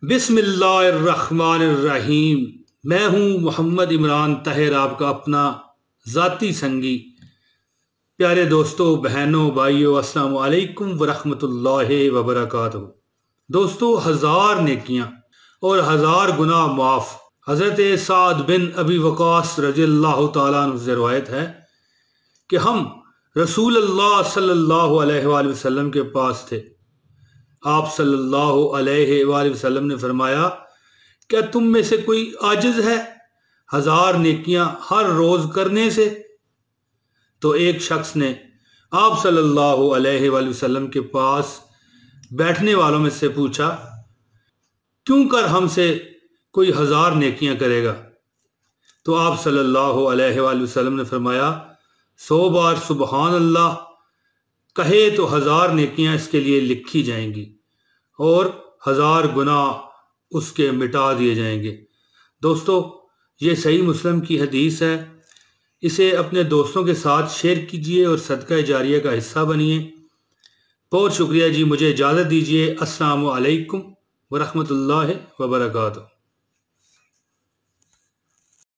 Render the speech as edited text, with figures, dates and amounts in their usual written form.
बिस्मिल्लाहिर्रहमानिर्रहीम। मैं हूँ मोहम्मद इमरान ताहिर, आपका अपना ज़ाती संगी। प्यारे दोस्तों, बहनों, भाइयों, अस्सलामु अलैकुम वरहमतुल्लाहि वबरकातुहू। दोस्तों, हज़ार नेकियां और हज़ार गुनाह माफ़। हज़रत साद बिन अबी वक़ास रज़ियल्लाहु ताला अन्हु से रवायत है कि हम रसूल अल्लाह सल्लल्लाहु अलैहि वसल्लम के पास थे। आप सल्लल्लाहु अलैहि वसल्लम ने फरमाया, क्या तुम में से कोई आजिज है हज़ार नेकियां हर रोज करने से? तो एक शख्स ने आप सल्लल्लाहु अलैहि वसल्लम के पास बैठने वालों में से पूछा, क्यों कर हमसे कोई हज़ार नेकियां करेगा? तो आप सल्लल्लाहु अलैहि वसल्लम ने फरमाया, 100 बार सुबहान अल्लाह कहे तो हज़ार नेकियां इसके लिए लिखी जाएंगी और हज़ार गुनाह उसके मिटा दिए जाएंगे। दोस्तों, ये सही मुस्लिम की हदीस है। इसे अपने दोस्तों के साथ शेयर कीजिए और सदका जारिया का हिस्सा बनिए। बहुत शुक्रिया जी। मुझे इजाज़त दीजिए। अस्सलामु अलैकुम वरहमतुल्लाहि वबरकातुहू।